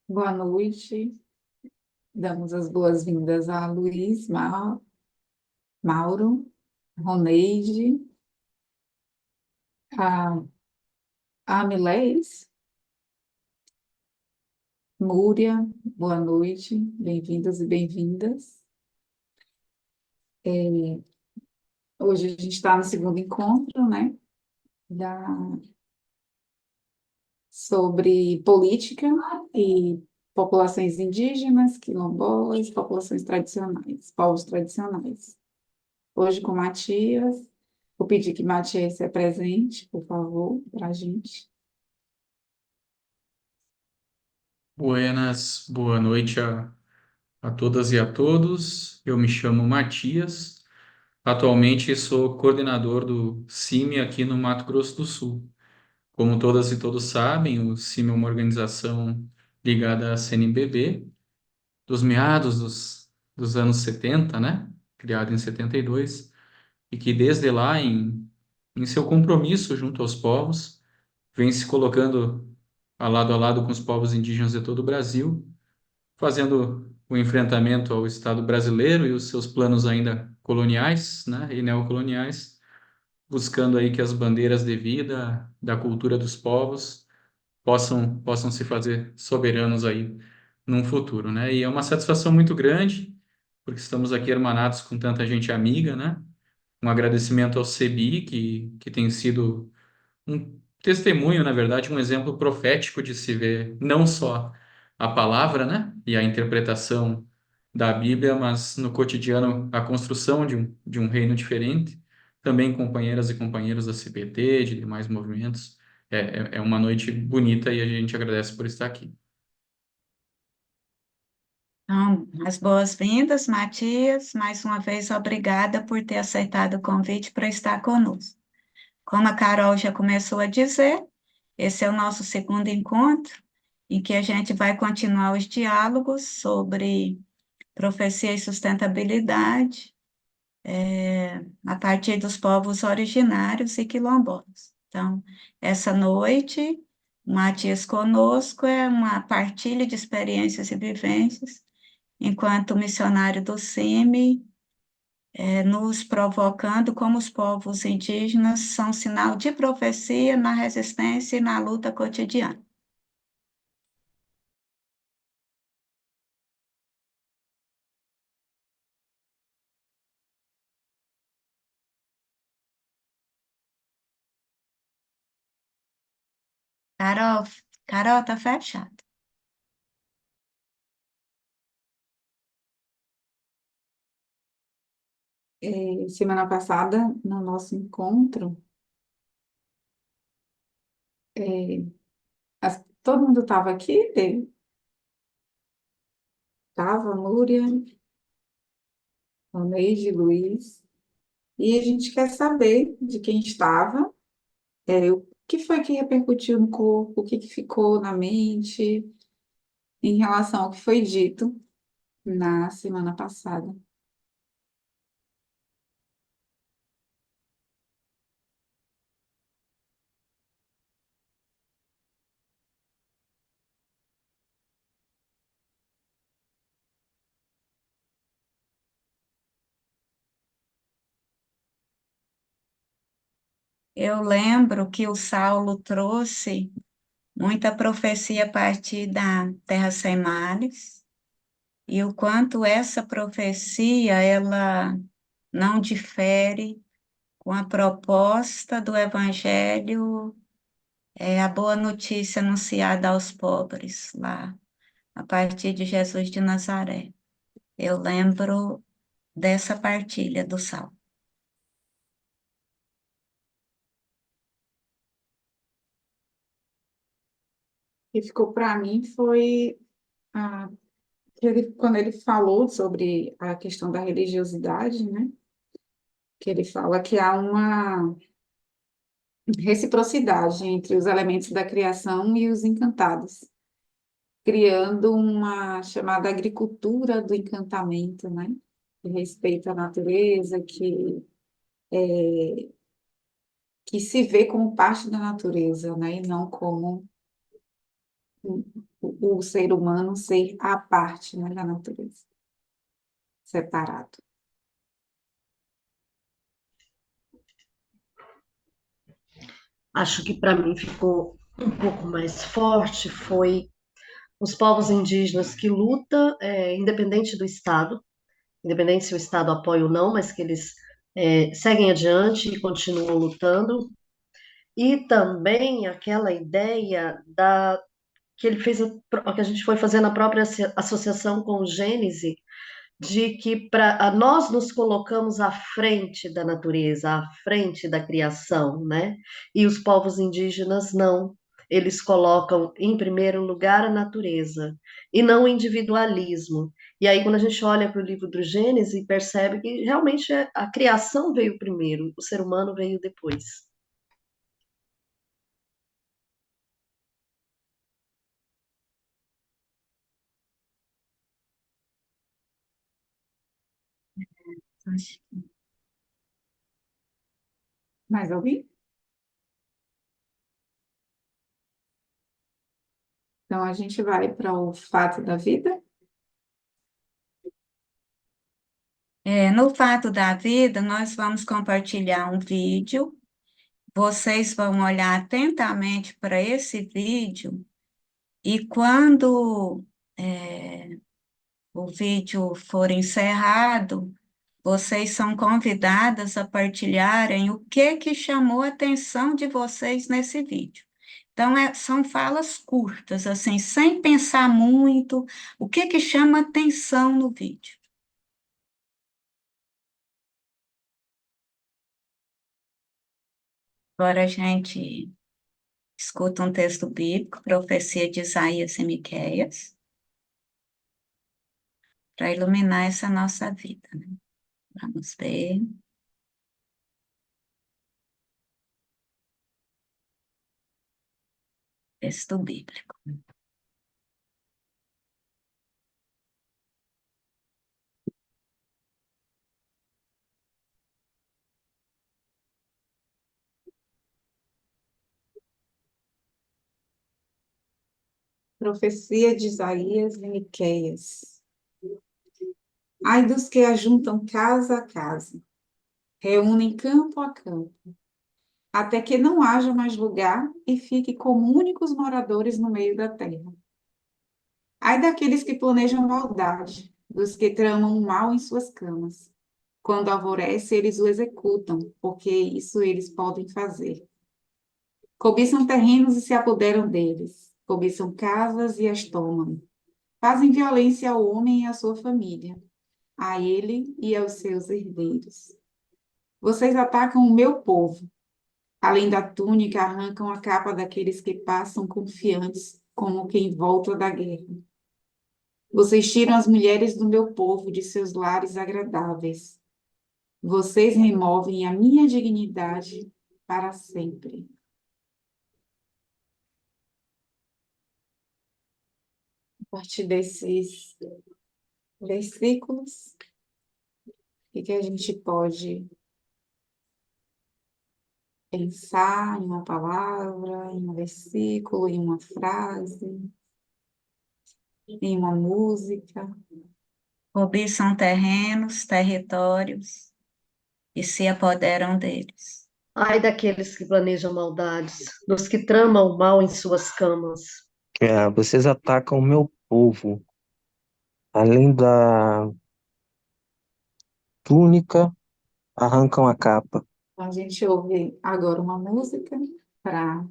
Boa noite. Damos as boas-vindas a Luiz, Mauro, Roneide, a Mileis, Múria. Boa noite. Bem-vindos e bem-vindas. É, Hoje a gente está no segundo encontro, né? Da, Sobre política e populações indígenas, quilombolas, populações tradicionais, povos tradicionais. Hoje com Matias. Vou pedir que Matias se apresente, por favor, para a gente. Buenas, boa noite a todas e a todos. Eu me chamo Matias. Atualmente sou coordenador do CIMI aqui no Mato Grosso do Sul. Como todas e todos sabem, o CIMI é uma organização ligada à CNBB, dos meados dos anos 70, né? Criado em 72, e que desde lá, em seu compromisso junto aos povos, vem se colocando a lado com os povos indígenas de todo o Brasil, fazendo o enfrentamento ao Estado brasileiro e os seus planos ainda coloniais, né, e neocoloniais, buscando aí que as bandeiras de vida da cultura dos povos possam se fazer soberanos aí num futuro, né? E é uma satisfação muito grande, porque estamos aqui hermanados com tanta gente amiga, né? Um agradecimento ao CEBI, que tem sido um testemunho, na verdade, um exemplo profético de se ver não só a palavra, né, e a interpretação da Bíblia, mas no cotidiano a construção de um reino diferente. Também companheiras e companheiros da CPT, de demais movimentos. É uma noite bonita e a gente agradece por estar aqui. Então, as boas-vindas, Matias. Mais uma vez, obrigada por ter aceitado o convite para estar conosco. Como a Carol já começou a dizer, esse é o nosso segundo encontro, em que a gente vai continuar os diálogos sobre profecia e sustentabilidade, a partir dos povos originários e quilombolas. Então, essa noite, o Matias conosco é uma partilha de experiências e vivências enquanto missionário do CIMI, nos provocando como os povos indígenas são sinal de profecia na resistência e na luta cotidiana. Carol, Carol, tá fechado. Semana passada, no nosso encontro, é, todo mundo estava aqui, estava Núria, Roneide, Luiz, e a gente quer saber de quem estava, o que foi que repercutiu no corpo, o que que ficou na mente em relação ao que foi dito na semana passada. Eu lembro que o Saulo trouxe muita profecia a partir da Terra Sem Males, e o quanto essa profecia, ela não difere com a proposta do Evangelho, a boa notícia anunciada aos pobres lá, a partir de Jesus de Nazaré. Eu lembro dessa partilha do Salmo. O que ficou para mim foi quando ele falou sobre a questão da religiosidade, né? Que ele fala que há uma reciprocidade entre os elementos da criação e os encantados, criando uma chamada agricultura do encantamento, né? Que respeita a natureza, que se vê como parte da natureza, né? E não como o ser humano ser à parte, né, da natureza, separado. Acho que para mim ficou um pouco mais forte foi os povos indígenas que lutam, independente do Estado, independente se o Estado apoia ou não, mas que eles seguem adiante e continuam lutando. E também aquela ideia que ele fez, que a gente foi fazendo a própria associação com o Gênese, de que nós nos colocamos à frente da natureza, à frente da criação, né? E os povos indígenas não. Eles colocam em primeiro lugar a natureza e não o individualismo. E aí, quando a gente olha para o livro do Gênesis, percebe que realmente a criação veio primeiro, o ser humano veio depois. Mais alguém? Então, a gente vai para o fato da vida. No fato da vida, nós vamos compartilhar um vídeo. Vocês vão olhar atentamente para esse vídeo e quando o vídeo for encerrado, vocês são convidadas a partilharem o que chamou a atenção de vocês nesse vídeo. Então, são falas curtas, assim, sem pensar muito, o que chama atenção no vídeo. Agora a gente escuta um texto bíblico, profecia de Isaías e Miqueias, para iluminar essa nossa vida, né? Vamos ver. Texto bíblico. Profecia de Isaías e Miqueias. Ai dos que ajuntam casa a casa, reúnem campo a campo, até que não haja mais lugar e fique como únicos moradores no meio da terra. Ai daqueles que planejam maldade, dos que tramam o mal em suas camas. Quando alvorece, eles o executam, porque isso eles podem fazer. Cobiçam terrenos e se apoderam deles, cobiçam casas e as tomam. Fazem violência ao homem e à sua família, a ele e aos seus herdeiros. Vocês atacam o meu povo. Além da túnica, arrancam a capa daqueles que passam confiantes, como quem volta da guerra. Vocês tiram as mulheres do meu povo de seus lares agradáveis. Vocês removem a minha dignidade para sempre. A partir desses versículos, o que a gente pode pensar em uma palavra, em um versículo, em uma frase, em uma música? Cobiçam terrenos, territórios e se apoderam deles. Ai daqueles que planejam maldades, dos que tramam o mal em suas camas. Vocês atacam o meu povo. Além da túnica, arrancam a capa. Então, a gente ouve agora uma música para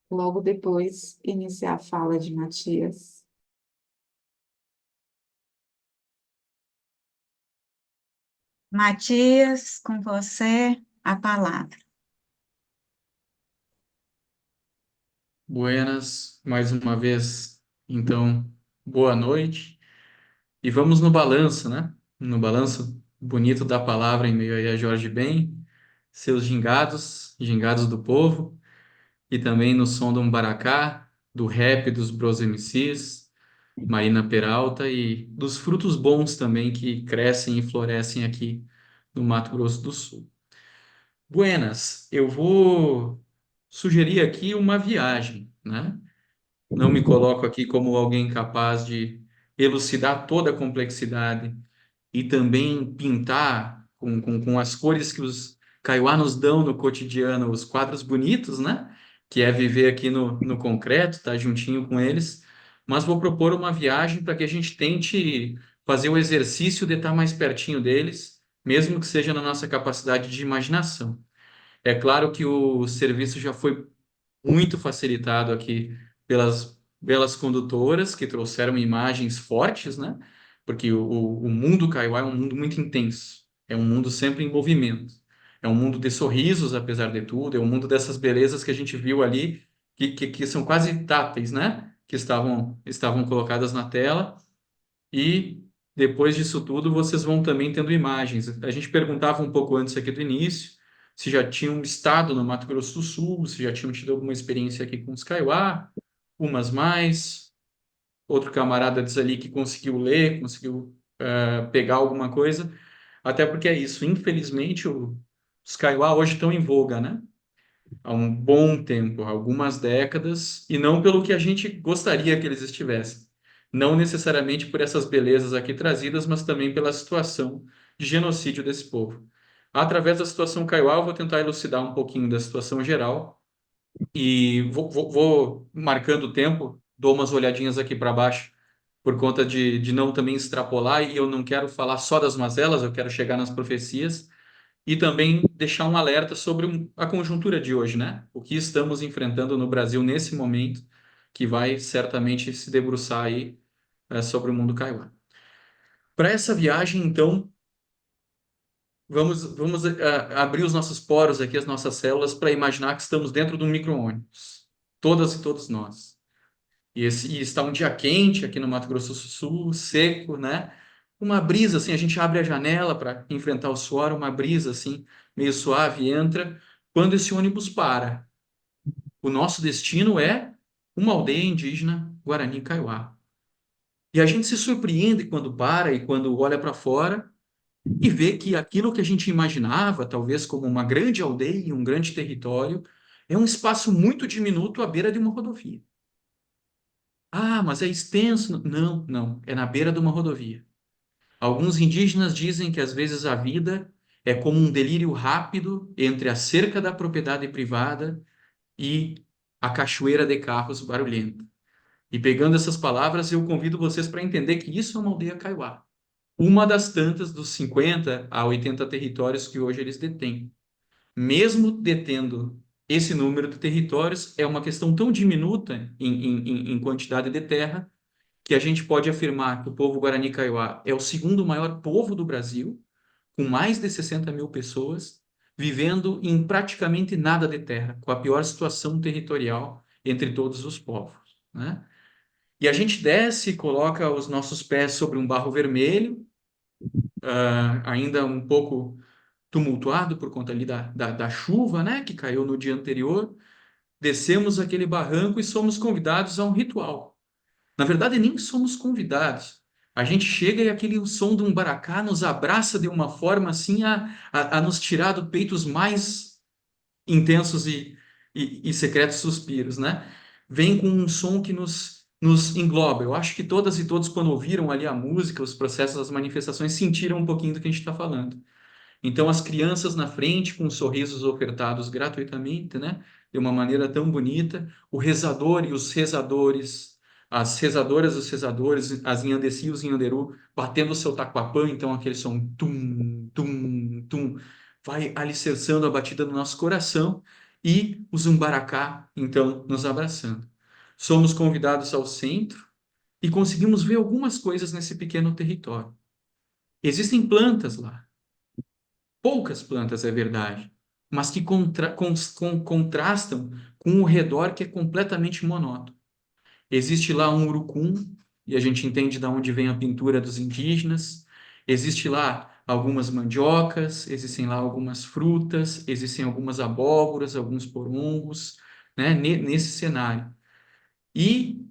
logo depois iniciar a fala de Matias. Matias, com você, a palavra. Buenas, mais uma vez, então, boa noite. E vamos no balanço, né? No balanço bonito da palavra em meio aí a Jorge Ben, seus gingados, gingados do povo, e também no som do Umbaracá, do rap dos Bros MCs, Marina Peralta e dos frutos bons também que crescem e florescem aqui no Mato Grosso do Sul. Buenas, eu vou sugerir aqui uma viagem, né? não me coloco aqui como alguém capaz de elucidar toda a complexidade e também pintar com as cores que os Kaiowá nos dão no cotidiano, os quadros bonitos, né? Que é viver aqui no concreto, estar juntinho com eles. Mas vou propor uma viagem para que a gente tente fazer o exercício de estar mais pertinho deles, mesmo que seja na nossa capacidade de imaginação. É claro que o serviço já foi muito facilitado aqui pelas belas condutoras que trouxeram imagens fortes, né? Porque o mundo Kaiowá é um mundo muito intenso, é um mundo sempre em movimento, é um mundo de sorrisos, apesar de tudo, é um mundo dessas belezas que a gente viu ali, que são quase táteis, né? Que estavam colocadas na tela. E depois disso tudo, vocês vão também tendo imagens. A gente perguntava um pouco antes aqui do início se já tinham estado no Mato Grosso do Sul, se já tinham tido alguma experiência aqui com os Kaiowá, umas mais. Outro camarada diz ali que conseguiu ler, conseguiu pegar alguma coisa. Até porque é isso, infelizmente, os Kaiowá hoje estão em voga, né? Há um bom tempo, algumas décadas, e não pelo que a gente gostaria que eles estivessem. Não necessariamente por essas belezas aqui trazidas, mas também pela situação de genocídio desse povo. Através da situação Kaiowá, eu vou tentar elucidar um pouquinho da situação geral e vou marcando o tempo, dou umas olhadinhas aqui para baixo, por conta de não também extrapolar, e eu não quero falar só das mazelas, eu quero chegar nas profecias e também deixar um alerta sobre a conjuntura de hoje, né? O que estamos enfrentando no Brasil nesse momento, que vai certamente se debruçar aí sobre o mundo Kaiowá. Para essa viagem, então, vamos abrir os nossos poros aqui, as nossas células, para imaginar que estamos dentro de um micro-ônibus. Todas e todos nós. E está um dia quente aqui no Mato Grosso do Sul, seco, né? Uma brisa assim, a gente abre a janela para enfrentar o suor, uma brisa assim, meio suave entra. Quando esse ônibus para, o nosso destino é uma aldeia indígena Guarani Kaiowá. E a gente se surpreende quando para e quando olha para fora e vê que aquilo que a gente imaginava, talvez como uma grande aldeia, um grande território, é um espaço muito diminuto à beira de uma rodovia. Ah, mas é extenso. Não, não, é na beira de uma rodovia. Alguns indígenas dizem que às vezes a vida é como um delírio rápido entre a cerca da propriedade privada e a cachoeira de carros barulhenta. E pegando essas palavras, eu convido vocês para entender que isso é uma aldeia Kaiowá, uma das tantas dos 50 a 80 territórios que hoje eles detêm. Mesmo detendo esse número de territórios, é uma questão tão diminuta em quantidade de terra que a gente pode afirmar que o povo Guarani Kaiowá é o segundo maior povo do Brasil, com mais de 60 mil pessoas, vivendo em praticamente nada de terra, com a pior situação territorial entre todos os povos, né? E a gente desce e coloca os nossos pés sobre um barro vermelho, ainda um pouco tumultuado por conta ali da chuva, né, que caiu no dia anterior. Descemos aquele barranco e somos convidados a um ritual. Na verdade, nem somos convidados. A gente chega e aquele som de um baracá nos abraça de uma forma assim a nos tirar do peito os mais intensos e secretos suspiros, né? Vem com um som que nos engloba. Eu acho que todas e todos, quando ouviram ali a música, os processos, as manifestações, sentiram um pouquinho do que a gente está falando. Então, as crianças na frente, com sorrisos ofertados gratuitamente, né? De uma maneira tão bonita. O rezador e os rezadores, as rezadoras e os rezadores, as Inhandeci e os Inhanderu, batendo o seu taquapã, então aquele som tum, tum, tum, vai alicerçando a batida no nosso coração e o Zumbaracá, então, nos abraçando. Somos convidados ao centro e conseguimos ver algumas coisas nesse pequeno território. Existem plantas lá, poucas plantas, é verdade, mas que contrastam com o redor que é completamente monótono. Existe lá um urucum, e a gente entende de onde vem a pintura dos indígenas. Existe lá algumas mandiocas, existem lá algumas frutas, existem algumas abóboras, alguns porungos, né, nesse cenário. E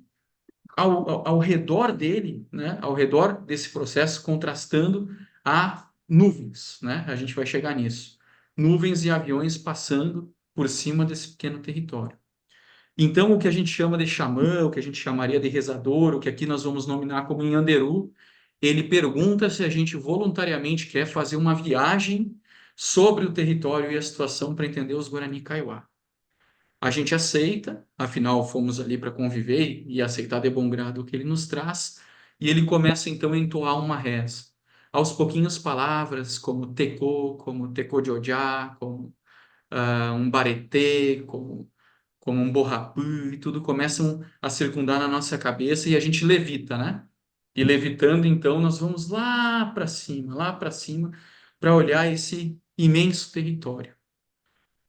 ao redor dele, né, ao redor desse processo, contrastando, há nuvens, né? A gente vai chegar nisso. Nuvens e aviões passando por cima desse pequeno território. Então, o que a gente chama de xamã, o que a gente chamaria de rezador, o que aqui nós vamos nominar como Nhanderu, ele pergunta se a gente voluntariamente quer fazer uma viagem sobre o território e a situação para entender os Guarani Kaiowá. A gente aceita, afinal fomos ali para conviver e aceitar de bom grado o que ele nos traz, e ele começa então a entoar uma reza. Aos pouquinhos palavras como Tecô de Ojá, como um baretê, como um borrapã, e tudo começam a circundar na nossa cabeça e a gente levita, né? E levitando, então, nós vamos lá para cima, para olhar esse imenso território.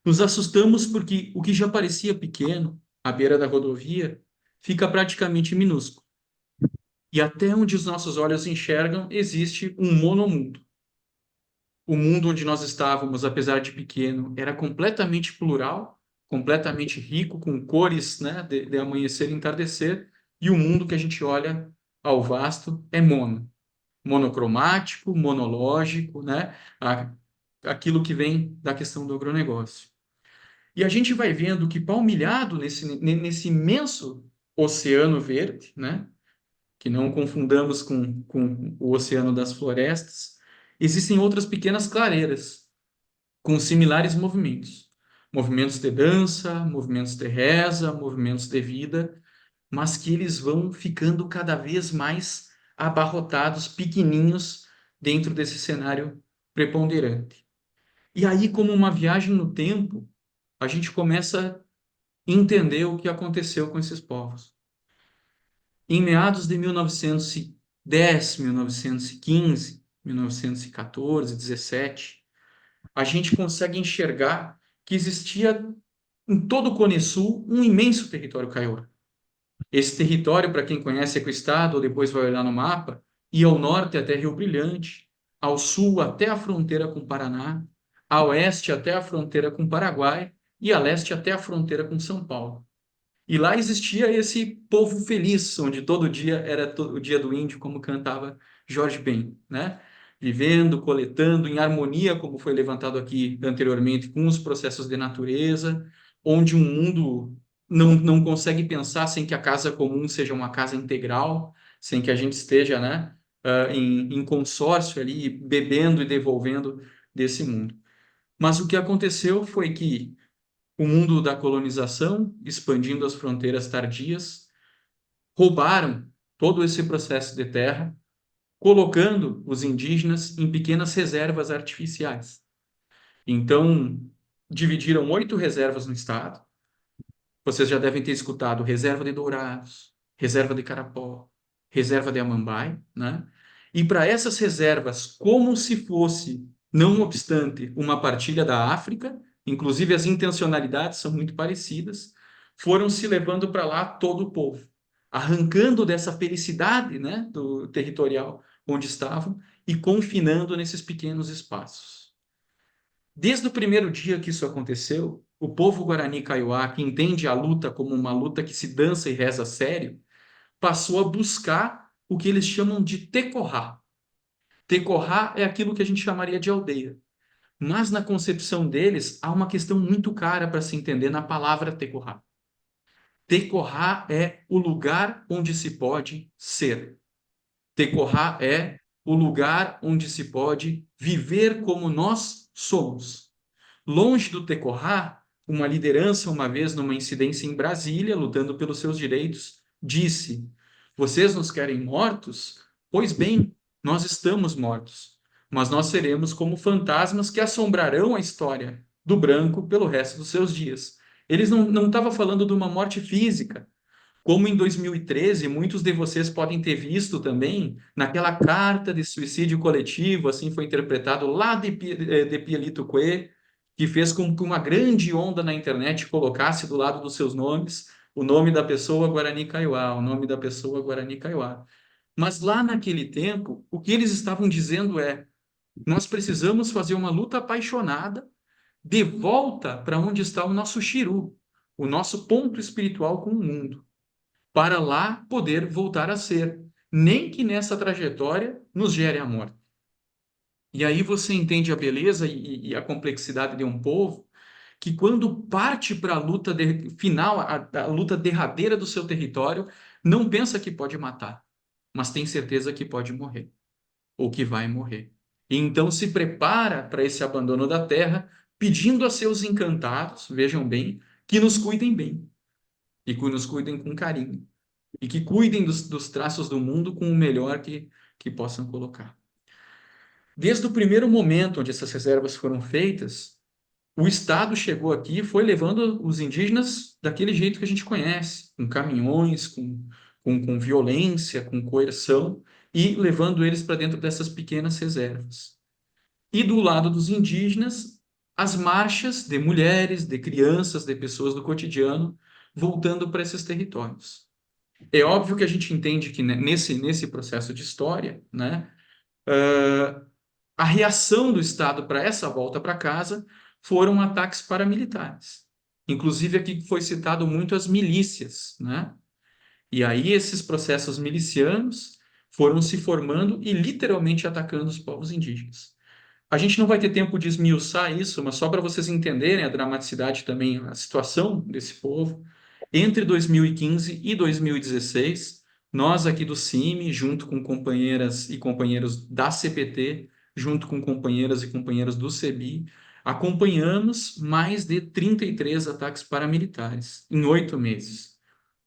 Nos assustamos porque o que já parecia pequeno, à beira da rodovia, fica praticamente minúsculo. E até onde os nossos olhos enxergam, existe um monomundo. O mundo onde nós estávamos, apesar de pequeno, era completamente plural, completamente rico, com cores, né, de amanhecer e entardecer, e o mundo que a gente olha ao vasto é monocromático, monológico, né, aquilo que vem da questão do agronegócio. E a gente vai vendo que palmilhado nesse imenso oceano verde, né, que não confundamos com o oceano das florestas, existem outras pequenas clareiras com similares movimentos. Movimentos de dança, movimentos de reza, movimentos de vida, mas que eles vão ficando cada vez mais abarrotados, pequeninhos, dentro desse cenário preponderante. E aí, como uma viagem no tempo, a gente começa a entender o que aconteceu com esses povos. Em meados de 1910, 1915, 1914, 17, a gente consegue enxergar que existia em todo o Cone Sul um imenso território Kaiowá. Esse território, para quem conhece aqui o estado, ou depois vai olhar no mapa, ia ao norte até Rio Brilhante, ao sul até a fronteira com o Paraná, a oeste até a fronteira com o Paraguai e a leste até a fronteira com São Paulo. E lá existia esse povo feliz, onde todo dia era o dia do índio, como cantava Jorge Ben, né? Vivendo, coletando, em harmonia, como foi levantado aqui anteriormente, com os processos de natureza, onde um mundo não consegue pensar sem que a casa comum seja uma casa integral, sem que a gente esteja, né, em consórcio ali, bebendo e devolvendo desse mundo. Mas o que aconteceu foi que o mundo da colonização, expandindo as fronteiras tardias, roubaram todo esse processo de terra, colocando os indígenas em pequenas reservas artificiais. Então, dividiram 8 reservas no estado. Vocês já devem ter escutado reserva de Dourados, reserva de Carapó, reserva de Amambai, né? E para essas reservas, como se fosse, não obstante, uma partilha da África, inclusive as intencionalidades são muito parecidas, foram se levando para lá todo o povo, arrancando dessa felicidade, né, do territorial onde estavam e confinando nesses pequenos espaços. Desde o primeiro dia que isso aconteceu, o povo Guarani Kaiowá, que entende a luta como uma luta que se dança e reza a sério, passou a buscar o que eles chamam de tecorrá. Tecorrá é aquilo que a gente chamaria de aldeia. Mas na concepção deles, há uma questão muito cara para se entender na palavra tecorrá. Tecorrá é o lugar onde se pode ser. Tecorrá é o lugar onde se pode viver como nós somos. Longe do Tecorrá, uma liderança, uma vez numa incidência em Brasília, lutando pelos seus direitos, disse: Vocês nos querem mortos? Pois bem, nós estamos mortos, mas nós seremos como fantasmas que assombrarão a história do branco pelo resto dos seus dias. Eles não estavam falando de uma morte física, como em 2013, muitos de vocês podem ter visto também, naquela carta de suicídio coletivo, assim foi interpretado lá de Pielito Cue, que fez com que uma grande onda na internet colocasse do lado dos seus nomes o nome da pessoa Guarani Kaiowá, o nome da pessoa Guarani Kaiowá. Mas lá naquele tempo, o que eles estavam dizendo é: nós precisamos fazer uma luta apaixonada de volta para onde está o nosso Xiru, o nosso ponto espiritual com o mundo, para lá poder voltar a ser, nem que nessa trajetória nos gere a morte. E aí você entende a beleza e a complexidade de um povo que quando parte para a luta final, a luta derradeira do seu território, não pensa que pode matar, mas tem certeza que pode morrer, ou que vai morrer. E então se prepara para esse abandono da terra, pedindo a seus encantados, vejam bem, que nos cuidem bem, e que nos cuidem com carinho, e que cuidem dos traços do mundo com o melhor que possam colocar. Desde o primeiro momento onde essas reservas foram feitas, o Estado chegou aqui e foi levando os indígenas daquele jeito que a gente conhece, com caminhões, com violência, com coerção, e levando eles para dentro dessas pequenas reservas. E do lado dos indígenas, as marchas de mulheres, de crianças, de pessoas do cotidiano, voltando para esses territórios. É óbvio que a gente entende que nesse processo de história, né, a reação do Estado para essa volta para casa foram ataques paramilitares. Inclusive, aqui foi citado muito as milícias, né? E aí esses processos milicianos foram se formando e literalmente atacando os povos indígenas. A gente não vai ter tempo de esmiuçar isso, mas só para vocês entenderem a dramaticidade também, a situação desse povo. Entre 2015 e 2016, nós aqui do CIMI, junto com companheiras e companheiros da CPT, junto com companheiras e companheiros do CEBI, acompanhamos mais de 33 ataques paramilitares em 8 meses,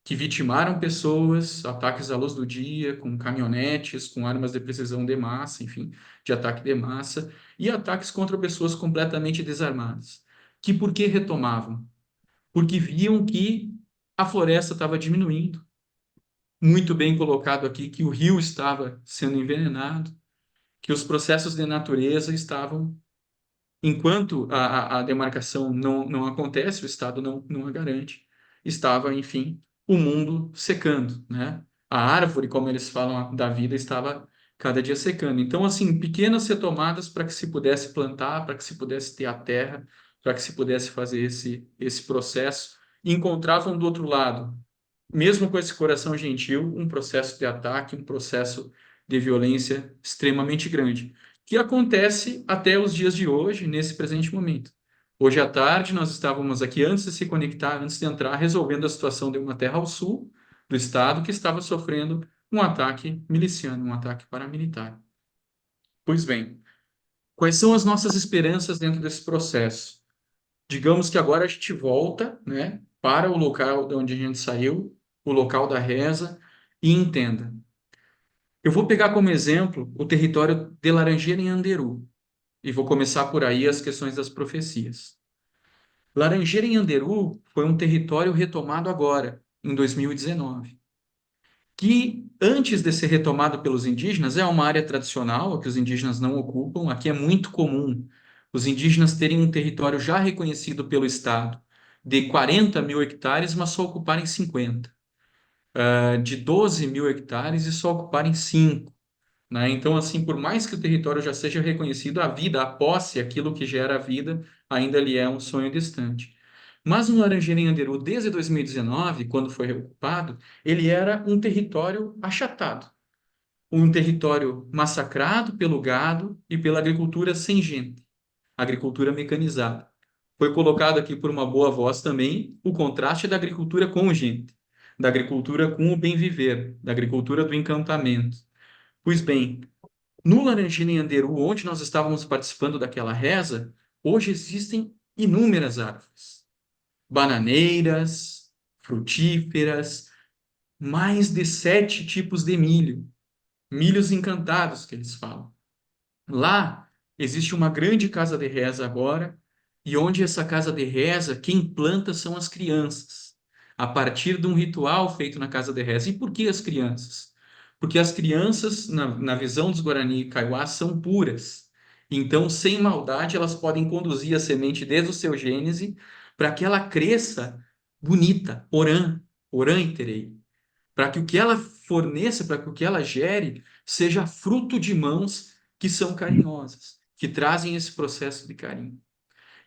que vitimaram pessoas, ataques à luz do dia, com caminhonetes, com armas de precisão de massa, enfim, de ataque de massa, e ataques contra pessoas completamente desarmadas. Que por que retomavam? Porque viam que a floresta estava diminuindo. Muito bem colocado aqui que o rio estava sendo envenenado, que os processos de natureza estavam, enquanto a demarcação não acontece, o Estado não a garante, estava, enfim, o mundo secando, né? A árvore, como eles falam, da vida estava cada dia secando. Então, assim, pequenas retomadas para que se pudesse plantar, para que se pudesse ter a terra, para que se pudesse fazer esse processo. E encontravam do outro lado, mesmo com esse coração gentil, um processo de ataque, um processo de violência extremamente grande, que acontece até os dias de hoje, nesse presente momento. Hoje à tarde, nós estávamos aqui, antes de se conectar, antes de entrar, resolvendo a situação de uma terra ao sul do estado que estava sofrendo um ataque miliciano, um ataque paramilitar. Pois bem, quais são as nossas esperanças dentro desse processo? Digamos que agora a gente volta, né, para o local de onde a gente saiu, o local da reza, e entenda. Eu vou pegar como exemplo o território de Laranjeira em Anderú, e vou começar por aí as questões das profecias. Laranjeira em Anderú foi um território retomado agora, em 2019, que antes de ser retomado pelos indígenas, é uma área tradicional, que os indígenas não ocupam. Aqui é muito comum os indígenas terem um território já reconhecido pelo Estado de 40 mil hectares, mas só ocuparem 50. De 12 mil hectares e só ocuparem 5. Né? Então, assim, por mais que o território já seja reconhecido, a vida, a posse, aquilo que gera a vida, ainda lhe é um sonho distante. Mas no Laranjeira em Anderú, desde 2019, quando foi reocupado, ele era um território achatado, um território massacrado pelo gado e pela agricultura sem gente, agricultura mecanizada. Foi colocado aqui por uma boa voz também o contraste da agricultura com gente, da agricultura com o bem viver, da agricultura do encantamento. Pois bem, no Laranjeira em Anderú, onde nós estávamos participando daquela reza, hoje existem inúmeras árvores. Bananeiras, frutíferas, mais de 7 tipos de milho. Milhos encantados, que eles falam. Lá existe uma grande casa de reza agora, e onde essa casa de reza, quem planta são as crianças, a partir de um ritual feito na casa de reza. E por que as crianças? Porque as crianças, na visão dos Guarani e Kaiowá, são puras. Então, sem maldade, elas podem conduzir a semente desde o seu gênese para que ela cresça bonita, orã, orã iterei. Para que o que ela forneça, para que o que ela gere, seja fruto de mãos que são carinhosas, que trazem esse processo de carinho.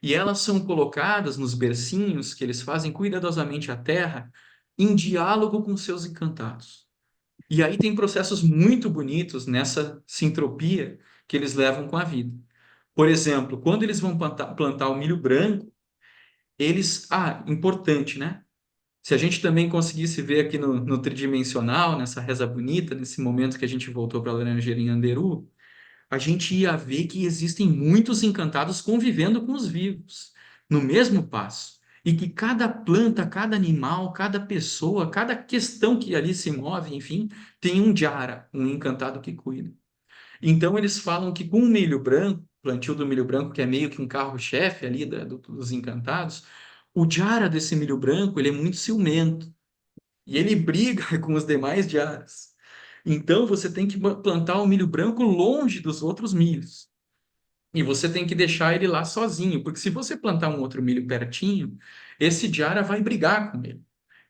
E elas são colocadas nos bercinhos que eles fazem cuidadosamente à terra, em diálogo com seus encantados. E aí tem processos muito bonitos nessa sintropia que eles levam com a vida. Por exemplo, quando eles vão plantar o milho branco, importante, né? Se a gente também conseguisse ver aqui no tridimensional, nessa reza bonita, nesse momento que a gente voltou para a Laranjeira em Anderu, a gente ia ver que existem muitos encantados convivendo com os vivos, no mesmo passo. E que cada planta, cada animal, cada pessoa, cada questão que ali se move, enfim, tem um Jara, um encantado que cuida. Então eles falam que com o milho branco, plantio do milho branco, que é meio que um carro-chefe ali dos encantados, o Jara desse milho branco, ele é muito ciumento. E ele briga com os demais Jaras. Então você tem que plantar o milho branco longe dos outros milhos. E você tem que deixar ele lá sozinho, porque se você plantar um outro milho pertinho, esse Jara vai brigar com ele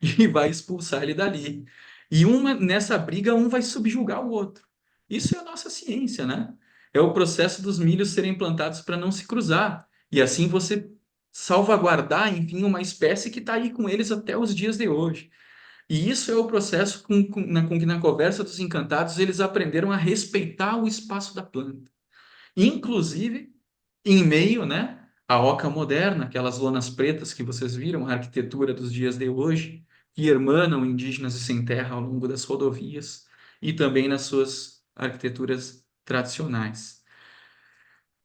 e vai expulsar ele dali. E nessa briga, um vai subjugar o outro. Isso é a nossa ciência, né? É o processo dos milhos serem plantados para não se cruzar. E assim você salvaguardar, enfim, uma espécie que está aí com eles até os dias de hoje. E isso é o processo com que na conversa dos encantados eles aprenderam a respeitar o espaço da planta. Inclusive, em meio, né, à oca moderna, aquelas lonas pretas que vocês viram, a arquitetura dos dias de hoje, que hermanam indígenas e sem terra ao longo das rodovias e também nas suas arquiteturas tradicionais.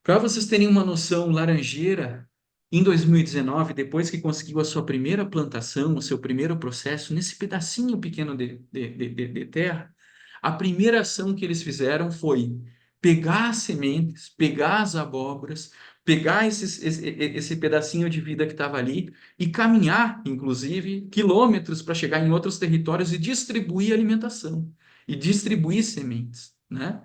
Para vocês terem uma noção, Laranjeira, em 2019, depois que conseguiu a sua primeira plantação, o seu primeiro processo, nesse pedacinho pequeno de terra, a primeira ação que eles fizeram foi pegar as sementes, pegar as abóboras, pegar esse pedacinho de vida que estava ali e caminhar, inclusive, quilômetros para chegar em outros territórios e distribuir alimentação e distribuir sementes, né?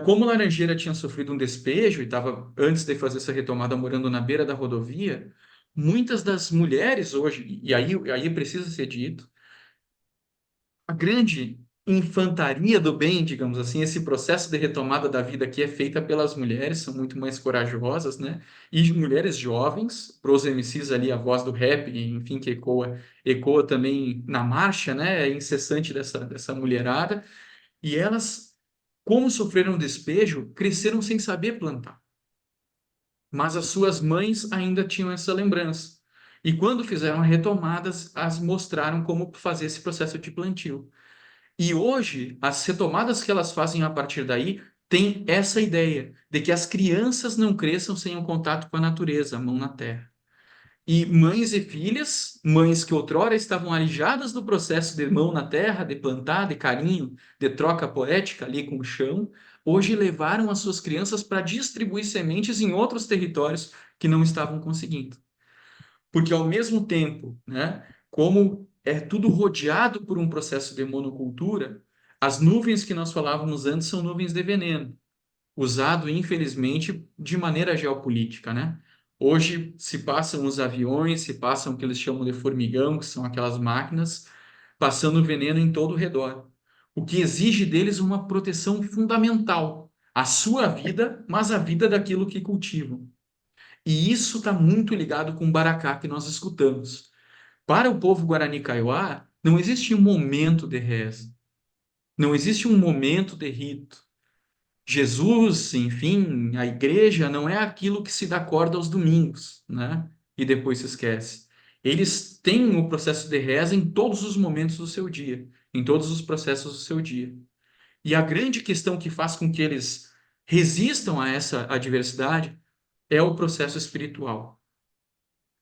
Como Laranjeira tinha sofrido um despejo e estava, antes de fazer essa retomada, morando na beira da rodovia, muitas das mulheres hoje, e aí precisa ser dito, a grande infantaria do bem, digamos assim, esse processo de retomada da vida que é feita pelas mulheres, são muito mais corajosas, né? E mulheres jovens, pros MCs ali, a voz do rap, enfim, que ecoa também na marcha, né? É incessante dessa mulherada. E elas, como sofreram despejo, cresceram sem saber plantar. Mas as suas mães ainda tinham essa lembrança. E quando fizeram retomadas, as mostraram como fazer esse processo de plantio. E hoje, as retomadas que elas fazem a partir daí têm essa ideia de que as crianças não cresçam sem o contato com a natureza, a mão na terra. E mães e filhas, mães que outrora estavam alijadas do processo de mão na terra, de plantar, de carinho, de troca poética ali com o chão, hoje levaram as suas crianças para distribuir sementes em outros territórios que não estavam conseguindo. Porque ao mesmo tempo, né, como é tudo rodeado por um processo de monocultura, as nuvens que nós falávamos antes são nuvens de veneno usado, infelizmente, de maneira geopolítica, né? Hoje se passam os aviões, se passam o que eles chamam de formigão, que são aquelas máquinas, passando veneno em todo o redor. O que exige deles uma proteção fundamental, a sua vida, mas a vida daquilo que cultivam. E isso está muito ligado com o Baracá que nós escutamos. Para o povo Guarani Kaiowá, não existe um momento de reza, não existe um momento de rito. Jesus, enfim, a igreja não é aquilo que se dá corda aos domingos, né? E depois se esquece. Eles têm o processo de reza em todos os momentos do seu dia, em todos os processos do seu dia. E a grande questão que faz com que eles resistam a essa adversidade é o processo espiritual.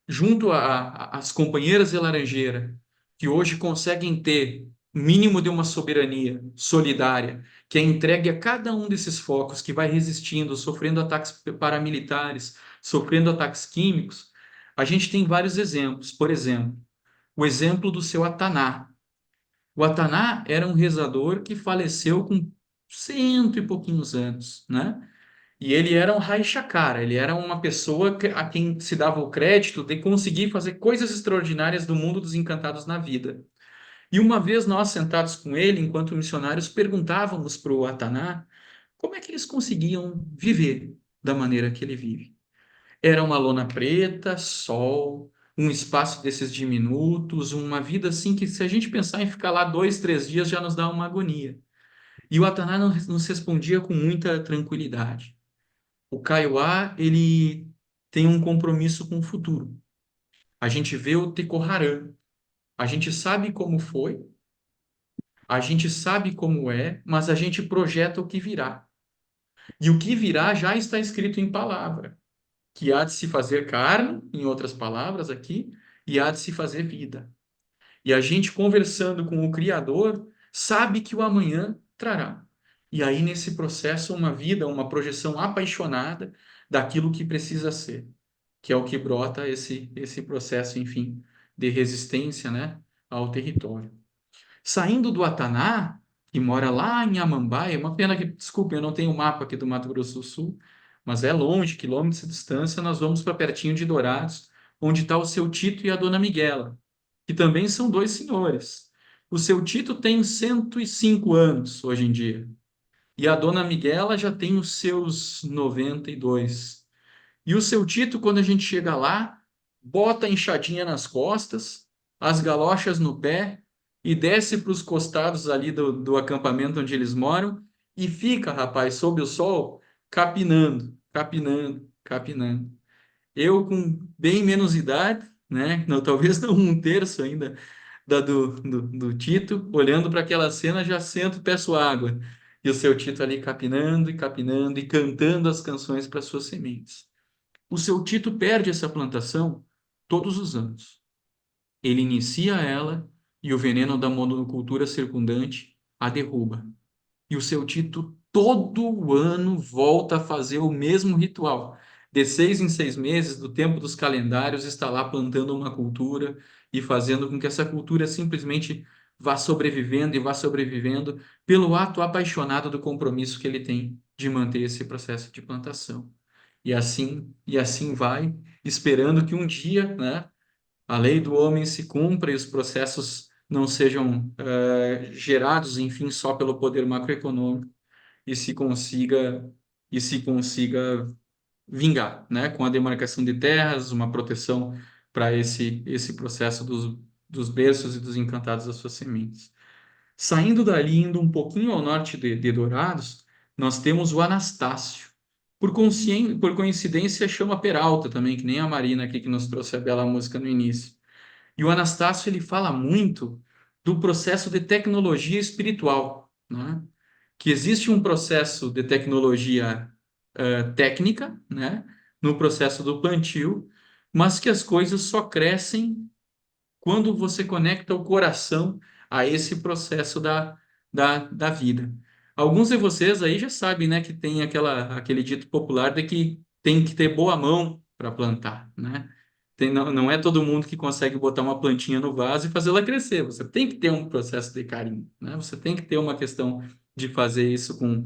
Junto às companheiras de Laranjeira, que hoje conseguem ter o mínimo de uma soberania solidária, que é entregue a cada um desses focos, que vai resistindo, sofrendo ataques paramilitares, sofrendo ataques químicos, a gente tem vários exemplos. Por exemplo, o exemplo do seu Ataná. O Ataná era um rezador que faleceu com cento e pouquinhos anos, né? E ele era um Raixacara, ele era uma pessoa a quem se dava o crédito de conseguir fazer coisas extraordinárias do mundo dos encantados na vida. E uma vez nós, sentados com ele, enquanto missionários, perguntávamos para o Ataná como é que eles conseguiam viver da maneira que ele vive. Era uma lona preta, sol, um espaço desses diminutos, uma vida assim que se a gente pensar em ficar lá 2, 3 dias já nos dá uma agonia. E o Ataná nos respondia com muita tranquilidade. O Kaiowá, ele tem um compromisso com o futuro. A gente vê o Teco-Haram. A gente sabe como foi, a gente sabe como é, mas a gente projeta o que virá. E o que virá já está escrito em palavra, que há de se fazer carne, em outras palavras aqui, e há de se fazer vida. E a gente conversando com o Criador, sabe que o amanhã trará. E aí, nesse processo, uma vida, uma projeção apaixonada daquilo que precisa ser, que é o que brota esse processo, enfim, de resistência, né, ao território. Saindo do Ataná, que mora lá em Amambai, uma pena que, desculpe, eu não tenho o mapa aqui do Mato Grosso do Sul, mas é longe, quilômetros de distância, nós vamos para pertinho de Dourados, onde está o seu Tito e a dona Miguela, que também são dois senhores. O seu Tito tem 105 anos hoje em dia, e a dona Miguela já tem os seus 92. E o seu Tito, quando a gente chega lá, bota a enxadinha nas costas, as galochas no pé e desce para os costados ali do acampamento onde eles moram e fica, rapaz, sob o sol, capinando, capinando, capinando. Eu com bem menos idade, né? Não, talvez não um terço ainda do Tito, olhando para aquela cena, já sento e peço água. E o seu Tito ali capinando e cantando as canções para suas sementes. O seu Tito perde essa plantação todos os anos. Ele inicia ela e o veneno da monocultura circundante a derruba. E o seu Tito todo ano volta a fazer o mesmo ritual. De 6 em 6 meses, do tempo dos calendários, está lá plantando uma cultura e fazendo com que essa cultura simplesmente vá sobrevivendo e vá sobrevivendo pelo ato apaixonado do compromisso que ele tem de manter esse processo de plantação. E assim vai, esperando que um dia, né, a lei do homem se cumpra e os processos não sejam gerados, enfim, só pelo poder macroeconômico e se consiga vingar, né, com a demarcação de terras, uma proteção para esse processo dos berços e dos encantados das suas sementes. Saindo dali, indo um pouquinho ao norte de Dourados, nós temos o Anastácio. Por coincidência, chama Peralta também, que nem a Marina aqui que nos trouxe a bela música no início. E o Anastácio ele fala muito do processo de tecnologia espiritual, né? Que existe um processo de tecnologia técnica, né? No processo do plantio, mas que as coisas só crescem quando você conecta o coração a esse processo da vida. Alguns de vocês aí já sabem, né, que tem aquele dito popular de que tem que ter boa mão para plantar, né? Não é todo mundo que consegue botar uma plantinha no vaso e fazê-la crescer. Você tem que ter um processo de carinho, né? Você tem que ter uma questão de fazer isso com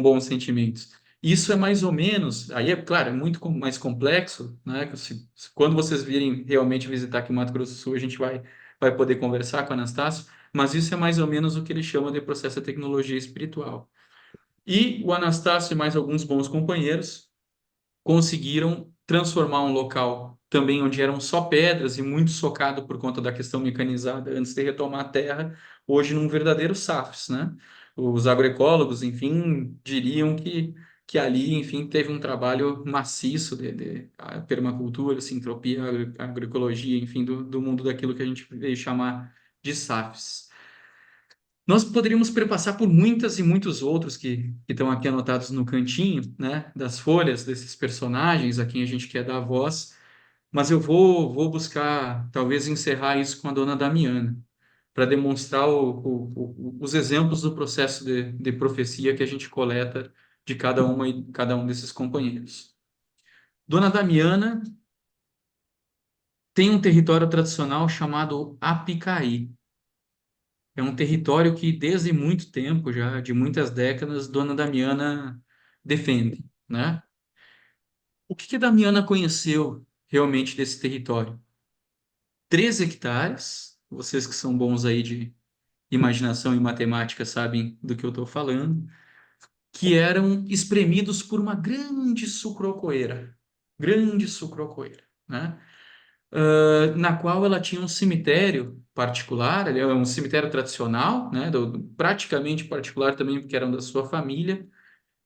bons sentimentos. Isso é mais ou menos, aí é claro, é muito mais complexo, né? Quando vocês virem realmente visitar aqui o Mato Grosso do Sul, a gente vai poder conversar com o Anastácio, mas isso é mais ou menos o que ele chama de processo de tecnologia espiritual. E o Anastácio e mais alguns bons companheiros conseguiram transformar um local também onde eram só pedras e muito socado por conta da questão mecanizada antes de retomar a terra, hoje num verdadeiro SAFs, né? Os agroecólogos, enfim, diriam que ali, enfim, teve um trabalho maciço de permacultura, sintropia, agroecologia, enfim, do mundo daquilo que a gente veio chamar de SAFs. Nós poderíamos perpassar por muitas e muitos outros que estão aqui anotados no cantinho, né, das folhas desses personagens a quem a gente quer dar voz, mas eu vou buscar, talvez, encerrar isso com a dona Damiana, para demonstrar os exemplos do processo de profecia que a gente coleta de cada um desses companheiros. Dona Damiana tem um território tradicional chamado Apicaí. É um território que, desde muito tempo, já de muitas décadas, Dona Damiana defende, né? O que Damiana conheceu realmente desse território? 3 hectares, vocês que são bons aí de imaginação e matemática sabem do que eu estou falando, que eram espremidos por uma grande sucrocoeira, né? Na qual ela tinha um cemitério particular, ele é um cemitério tradicional, né, praticamente particular também, porque eram da sua família,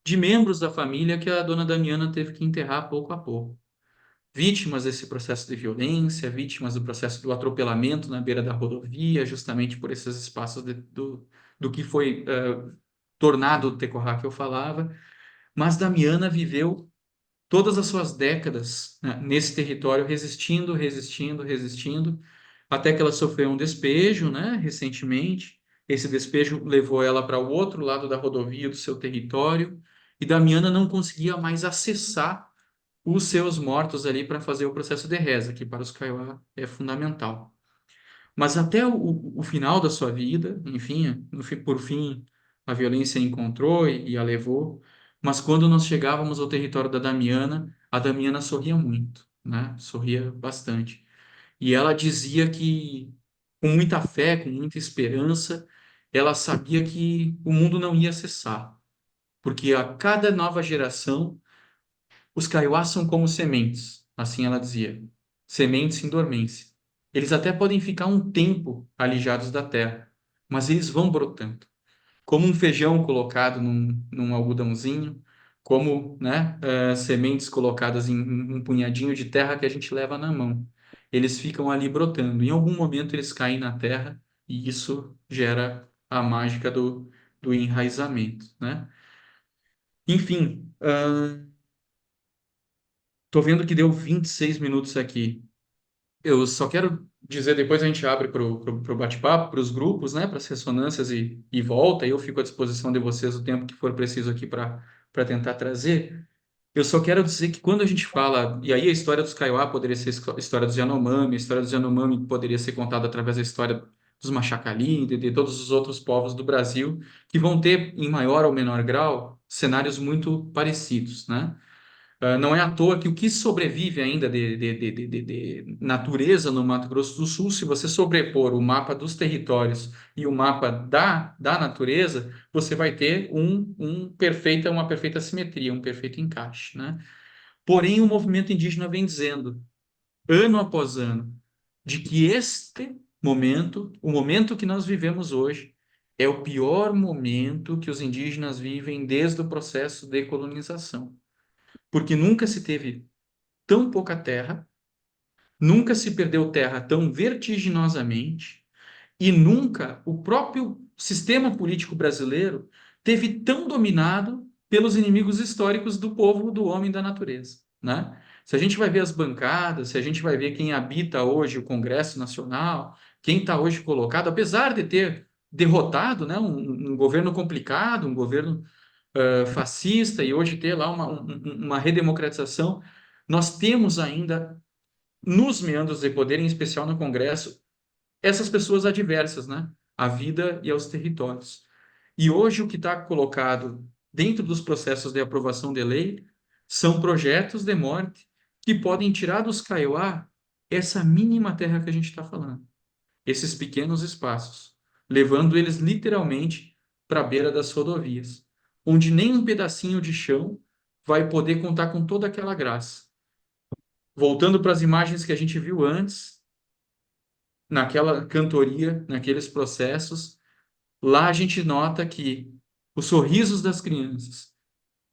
de membros da família que a dona Damiana teve que enterrar pouco a pouco. vítimas desse processo de violência, vítimas do processo do atropelamento na beira da rodovia, justamente por esses espaços do que foi tornado o Tecohá que eu falava. Mas Damiana viveu todas as suas décadas, né, nesse território, resistindo, resistindo, resistindo, até que ela sofreu um despejo, né, recentemente. Esse despejo levou ela para o outro lado da rodovia do seu território, e Damiana não conseguia mais acessar os seus mortos ali para fazer o processo de reza, que para os Kaiowá é fundamental. Mas até o final da sua vida, enfim, por fim, a violência a encontrou e a levou. Mas quando nós chegávamos ao território da Damiana, a Damiana sorria muito, né? Sorria bastante. E ela dizia que, com muita fé, com muita esperança, ela sabia que o mundo não ia cessar, porque a cada nova geração os kaiowás são como sementes, assim ela dizia, sementes em dormência. Eles até podem ficar um tempo alijados da terra, mas eles vão brotando. Como um feijão colocado num algodãozinho, como, né, sementes colocadas em um punhadinho de terra que a gente leva na mão. Eles ficam ali brotando. Em algum momento eles caem na terra e isso gera a mágica do enraizamento, né? Enfim, tô vendo que deu 26 minutos aqui. Eu só quero dizer, depois a gente abre para o bate-papo, para os grupos, né, para as ressonâncias e volta, e eu fico à disposição de vocês o tempo que for preciso aqui para tentar trazer. Eu só quero dizer que quando a gente fala, e aí a história dos Kaiowá poderia ser a história dos Yanomami, a história dos Yanomami poderia ser contada através da história dos Machacali, de todos os outros povos do Brasil, que vão ter, em maior ou menor grau, cenários muito parecidos, né? Não é à toa que o que sobrevive ainda de natureza no Mato Grosso do Sul, se você sobrepor o mapa dos territórios e o mapa da natureza, você vai ter uma perfeita simetria, um perfeito encaixe, né? Porém, o movimento indígena vem dizendo, ano após ano, de que este momento, o momento que nós vivemos hoje, é o pior momento que os indígenas vivem desde o processo de colonização, porque nunca se teve tão pouca terra, nunca se perdeu terra tão vertiginosamente e nunca o próprio sistema político brasileiro teve tão dominado pelos inimigos históricos do povo, do homem e da natureza, né? Se a gente vai ver as bancadas, se a gente vai ver quem habita hoje o Congresso Nacional, quem está hoje colocado, apesar de ter derrotado, né, um governo complicado, um governo fascista e hoje ter lá uma redemocratização, nós temos ainda nos meandros de poder, em especial no Congresso, essas pessoas adversas, né? À vida e aos territórios. E hoje o que está colocado dentro dos processos de aprovação de lei são projetos de morte que podem tirar dos Kaiowá essa mínima terra que a gente está falando, esses pequenos espaços, levando eles literalmente para a beira das rodovias, onde nem um pedacinho de chão vai poder contar com toda aquela graça. Voltando para as imagens que a gente viu antes, naquela cantoria, naqueles processos, lá a gente nota que os sorrisos das crianças,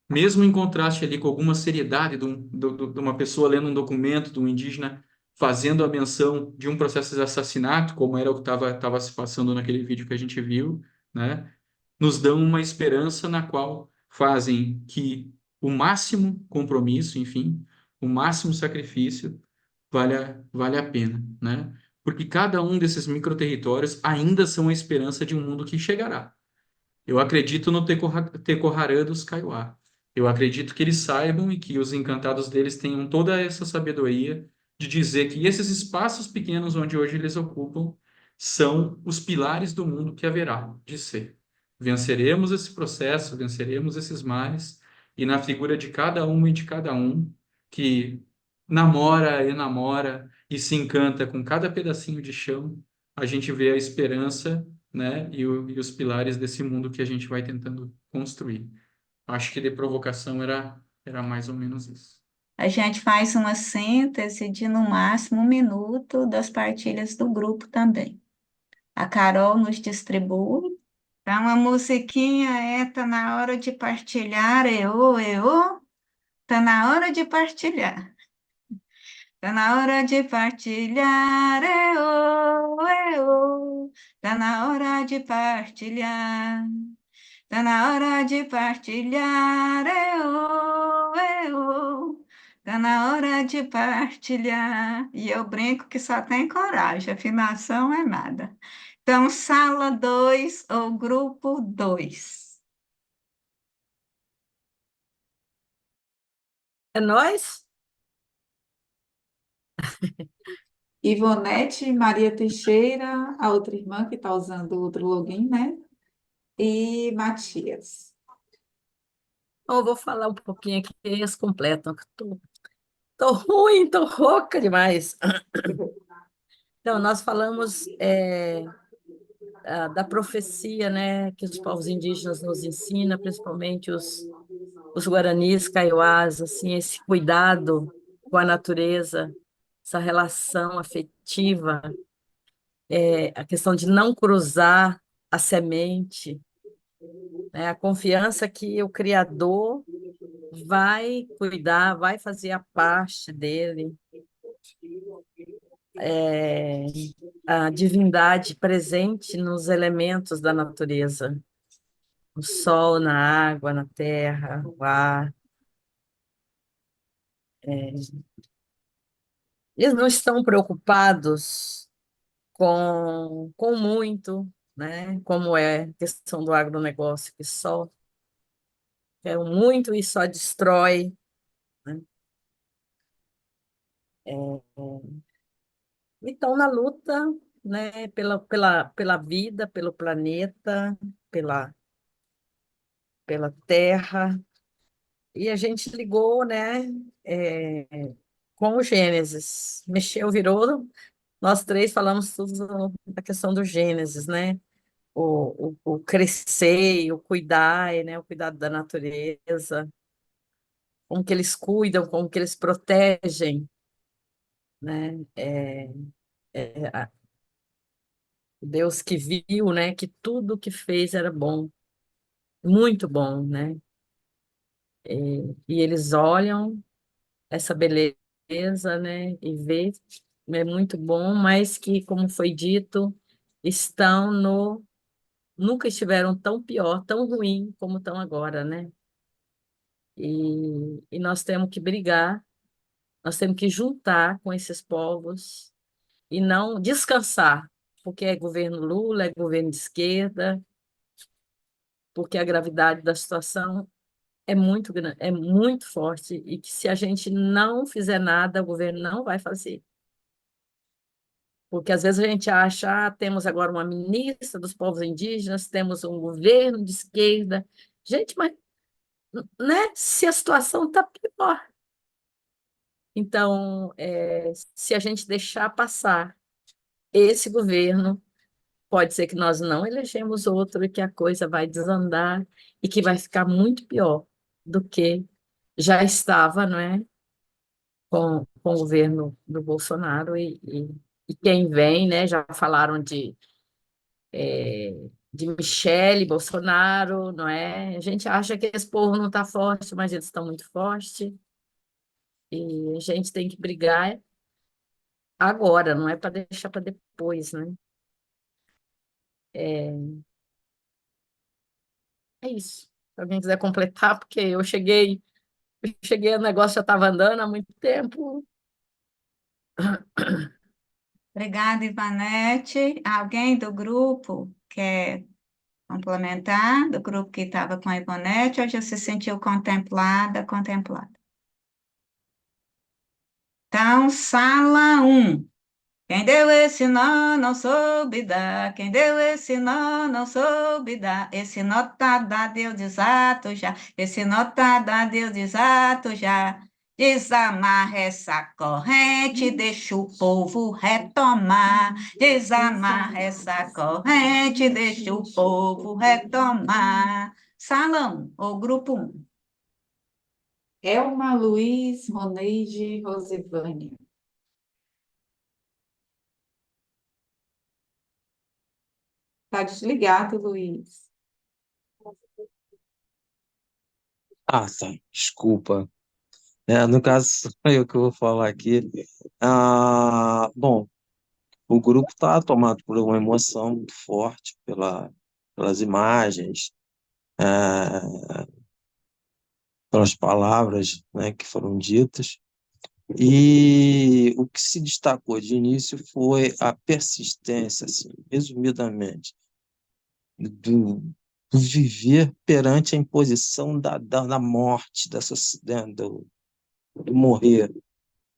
mesmo em contraste ali com alguma seriedade de uma pessoa lendo um documento, de um indígena fazendo a menção de um processo de assassinato, como era o que estava se passando naquele vídeo que a gente viu, né? Nos dão uma esperança na qual fazem que o máximo compromisso, enfim, o máximo sacrifício vale a pena, né? Porque cada um desses microterritórios ainda são a esperança de um mundo que chegará. Eu acredito no Tecoharã dos Kaiowá. Eu acredito que eles saibam e que os encantados deles tenham toda essa sabedoria de dizer que esses espaços pequenos onde hoje eles ocupam são os pilares do mundo que haverá de ser. Venceremos esse processo, venceremos esses males, e na figura de cada uma e de cada um que namora, enamora e se encanta com cada pedacinho de chão, a gente vê a esperança, né, e os pilares desse mundo que a gente vai tentando construir. Acho que de provocação era mais ou menos isso. A gente faz uma síntese de no máximo 1 minuto das partilhas do grupo também. A Carol nos distribui. Tá uma musiquinha, tá na hora de partilhar, tá na hora de partilhar. Tá na hora de partilhar, eo. Tá na hora de partilhar. Tá na hora de partilhar, eo. Tá na hora de partilhar. E eu brinco que só tem coragem, afinação é nada. Então, sala 2 ou grupo 2. É nós? Ivonete Maria Teixeira, a outra irmã que está usando outro login, né? E Matias. Então, eu vou falar um pouquinho aqui, eles completam. Tô ruim, tô rouca demais. Então, nós falamos da profecia, né, que os povos indígenas nos ensinam, principalmente os guaranis, kaiowás, assim, esse cuidado com a natureza, essa relação afetiva, a questão de não cruzar a semente, né, a confiança que o Criador vai cuidar, vai fazer a parte dele, é, a divindade presente nos elementos da natureza, no sol, na água, na terra, no ar. Eles não estão preocupados com muito, né? Como é a questão do agronegócio, que só quer muito e só destrói, né? E estão na luta, né? Pela vida, pelo planeta, pela, pela terra. E a gente ligou, né? é, com o Gênesis. Mexeu, virou. Nós três falamos tudo da questão do Gênesis, né? O crescer, o cuidar, né? O cuidado da natureza, como que eles cuidam, como que eles protegem, né? Deus que viu, né? Que tudo que fez era bom, muito bom, né? E eles olham essa beleza, né? E vê, é muito bom, mas que, como foi dito, estão no nunca estiveram tão pior, tão ruim como estão agora, né? E nós temos que brigar, nós temos que juntar com esses povos e não descansar, porque é governo Lula, é governo de esquerda, porque a gravidade da situação é muito grande, é muito forte e que se a gente não fizer nada, o governo não vai fazer. Porque às vezes a gente acha, temos agora uma ministra dos povos indígenas, temos um governo de esquerda. Gente, mas né? Se a situação está pior. Então, se a gente deixar passar esse governo, pode ser que nós não elegemos outro e que a coisa vai desandar e que vai ficar muito pior do que já estava, não é? Com o governo do Bolsonaro e quem vem, né? Já falaram de Michele Bolsonaro, não é? A gente acha que esse povo não está forte, mas eles estão muito fortes. E a gente tem que brigar agora, não é para deixar para depois, né? É, é isso. Se alguém quiser completar, porque eu cheguei, o negócio já estava andando há muito tempo. Obrigada, Ivanete. Alguém do grupo quer complementar? Do grupo que estava com a Ivanete, ou já se sentiu contemplada, contemplada? Então, sala um. Quem deu esse nó não soube dar. Quem deu esse nó não soube dar. Esse nó tá dado, eu desato já. Esse nó tá dado, eu desato já. Desamarra essa corrente, deixa o povo retomar. Desamarra essa corrente, deixa o povo retomar. Salão, ou grupo um. Elma Luiz Roneide Rosivânia. Está desligado, Luiz. Ah, tá. Desculpa. No caso, sou eu que vou falar aqui. Bom, o grupo está tomado por uma emoção muito forte pelas imagens, pelas palavras, né, que foram ditas. E o que se destacou de início foi a persistência, assim, resumidamente, do, do viver perante a imposição da morte, do morrer,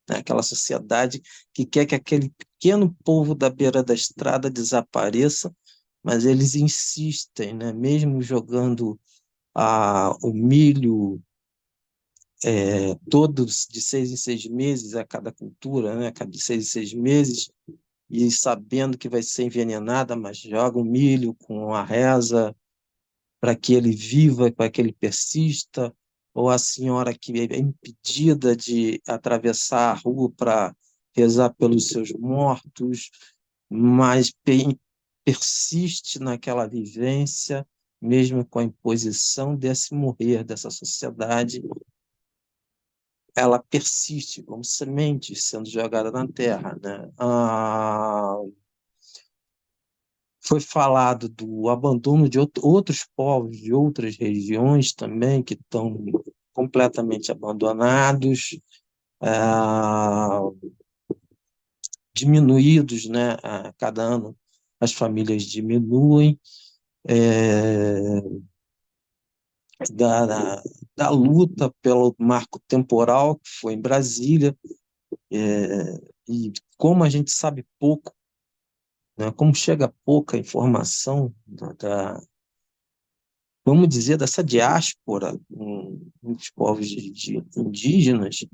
né? Aquela sociedade que quer que aquele pequeno povo da beira da estrada desapareça, mas eles insistem, né? Mesmo jogando o milho todos de 6 em 6 meses a cada cultura, né? De 6 em 6 meses, e sabendo que vai ser envenenada, mas joga o milho com a reza para que ele viva, para que ele persista, ou a senhora que é impedida de atravessar a rua para rezar pelos seus mortos, mas persiste naquela vivência, mesmo com a imposição desse morrer, dessa sociedade, ela persiste como semente sendo jogada na terra, né? Foi falado do abandono de outros povos, de outras regiões também, que estão completamente abandonados, ah, diminuídos, né? A cada ano as famílias diminuem, é, da, da, da luta pelo marco temporal, que foi em Brasília, e como a gente sabe pouco, né? Como chega pouca informação vamos dizer, dessa diáspora dos povos de indígenas,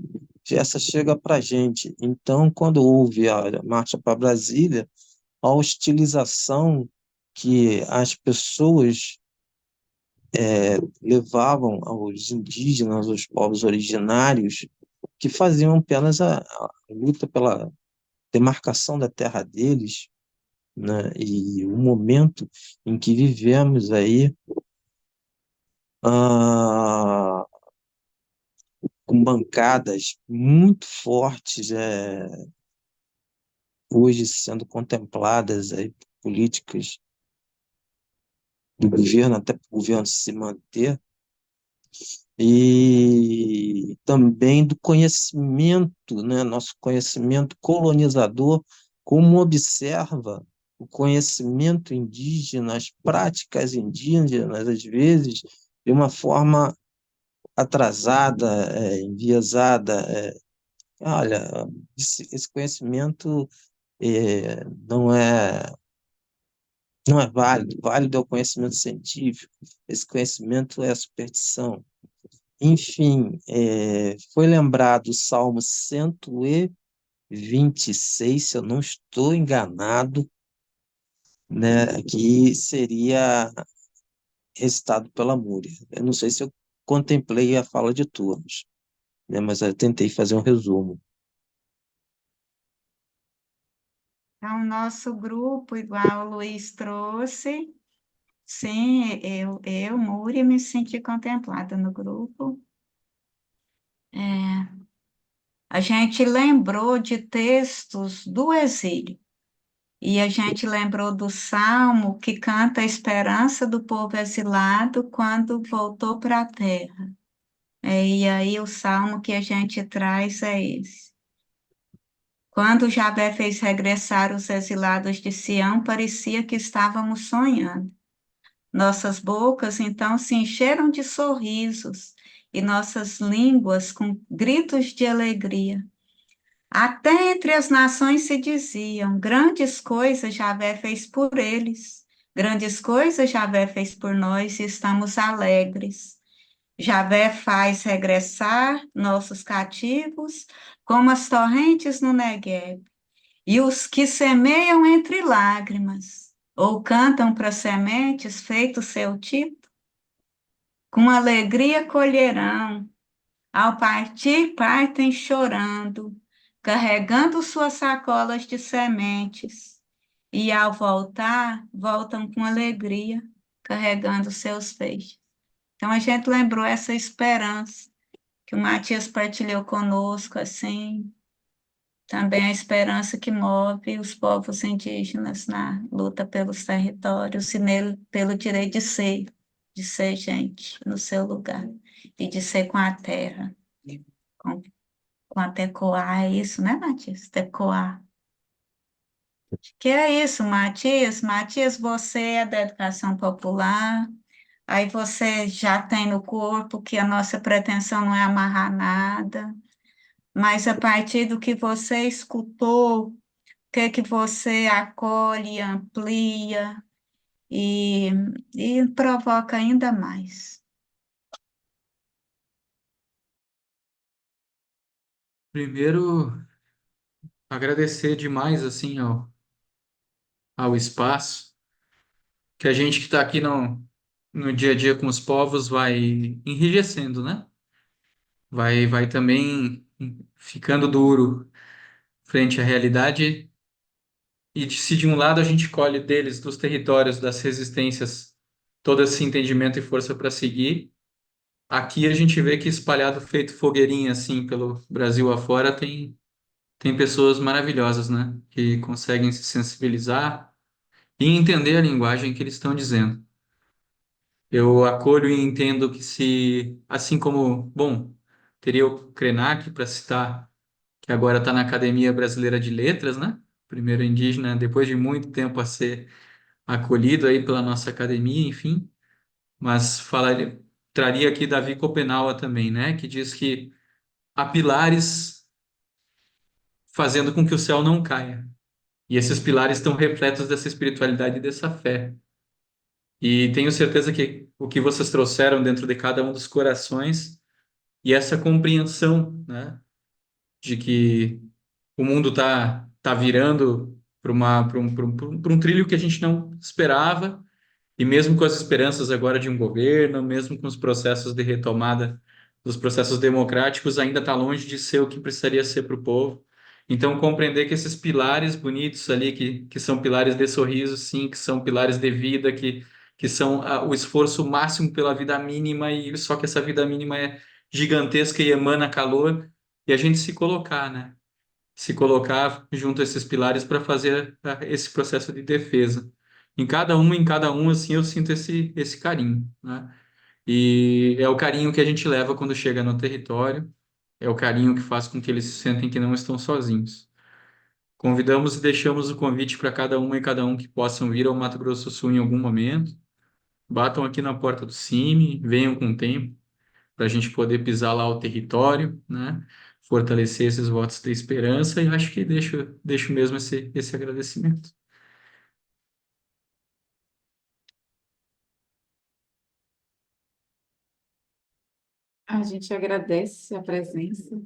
que essa chega para a gente. Então, quando houve a Marcha para Brasília, a hostilização que as pessoas levavam aos indígenas, aos povos originários, que faziam apenas a luta pela demarcação da terra deles, né? E o momento em que vivemos aí, ah, com bancadas muito fortes, hoje sendo contempladas aí por políticas do governo, até para o governo se manter, e também do conhecimento, né, nosso conhecimento colonizador, como observa o conhecimento indígena, as práticas indígenas, às vezes, de uma forma atrasada, enviesada. Olha, esse conhecimento não é válido. Válido é o conhecimento científico. Esse conhecimento é a superstição. Enfim, foi lembrado o Salmo 126, se eu não estou enganado, né, que seria recitado pela Múria. Eu não sei se eu contemplei a fala de todos, né, mas eu tentei fazer um resumo. Então, nosso grupo, igual o Luiz trouxe, sim, Múria, me senti contemplada no grupo. A gente lembrou de textos do exílio, e a gente lembrou do Salmo que canta a esperança do povo exilado quando voltou para a terra. E aí o Salmo que a gente traz é esse. Quando Javé fez regressar os exilados de Sião, parecia que estávamos sonhando. Nossas bocas então se encheram de sorrisos e nossas línguas com gritos de alegria. Até entre as nações se diziam: grandes coisas Javé fez por eles, grandes coisas Javé fez por nós e estamos alegres. Javé faz regressar nossos cativos como as torrentes no Negueb. E os que semeiam entre lágrimas, ou cantam para sementes feito seu tipo, com alegria colherão, ao partir partem chorando, carregando suas sacolas de sementes, e ao voltar, voltam com alegria, carregando seus feixes. Então a gente lembrou essa esperança que o Matias partilhou conosco, assim, também a esperança que move os povos indígenas na luta pelos territórios e pelo direito de ser gente no seu lugar, e de ser com a terra, com, com a Tecoá, é isso, né, Matias? Tecoá. Que é isso, Matias? Matias, você é da educação popular, aí você já tem no corpo que a nossa pretensão não é amarrar nada, mas a partir do que você escutou, o que você acolhe, amplia e, e provoca ainda mais. Primeiro, agradecer demais assim ao espaço, que a gente que está aqui no dia a dia com os povos vai enrijecendo, né? Vai também ficando duro frente à realidade. E se de um lado a gente colhe deles, dos territórios, das resistências, todo esse entendimento e força para seguir, aqui a gente vê que espalhado, feito fogueirinha assim pelo Brasil afora, tem pessoas maravilhosas, né? Que conseguem se sensibilizar e entender a linguagem que eles estão dizendo. Eu acolho e entendo que se, assim como, bom, teria o Krenak para citar, que agora está na Academia Brasileira de Letras, né? Primeiro indígena, depois de muito tempo a ser acolhido aí pela nossa academia, enfim. Mas traria aqui Davi Copenaua também, né? Que diz que há pilares fazendo com que o céu não caia. E esses pilares estão repletos dessa espiritualidade e dessa fé. E tenho certeza que o que vocês trouxeram dentro de cada um dos corações e essa compreensão, né, de que o mundo tá virando para um trilho que a gente não esperava, e mesmo com as esperanças agora de um governo, mesmo com os processos de retomada dos processos democráticos, ainda está longe de ser o que precisaria ser para o povo. Então, compreender que esses pilares bonitos ali, que são pilares de sorriso, sim, que são pilares de vida, que são o esforço máximo pela vida mínima, e só que essa vida mínima é gigantesca e emana calor, e a gente se colocar, né? Se colocar junto a esses pilares para fazer esse processo de defesa. Em cada um, assim, eu sinto esse carinho, né? E é o carinho que a gente leva quando chega no território, é o carinho que faz com que eles se sentem que não estão sozinhos. Convidamos e deixamos o convite para cada uma e cada um que possam vir ao Mato Grosso do Sul em algum momento, batam aqui na porta do CIMI, venham com tempo, para a gente poder pisar lá o território, né? Fortalecer esses votos de esperança, e acho que deixo mesmo esse agradecimento. A gente agradece a presença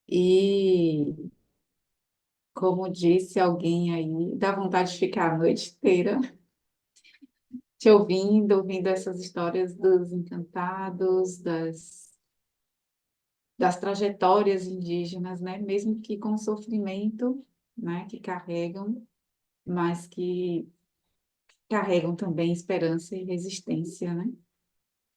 e, como disse alguém aí, dá vontade de ficar a noite inteira te ouvindo essas histórias dos encantados, das trajetórias indígenas, né? Mesmo que com sofrimento, né? Que carregam, mas que carregam também esperança e resistência, né?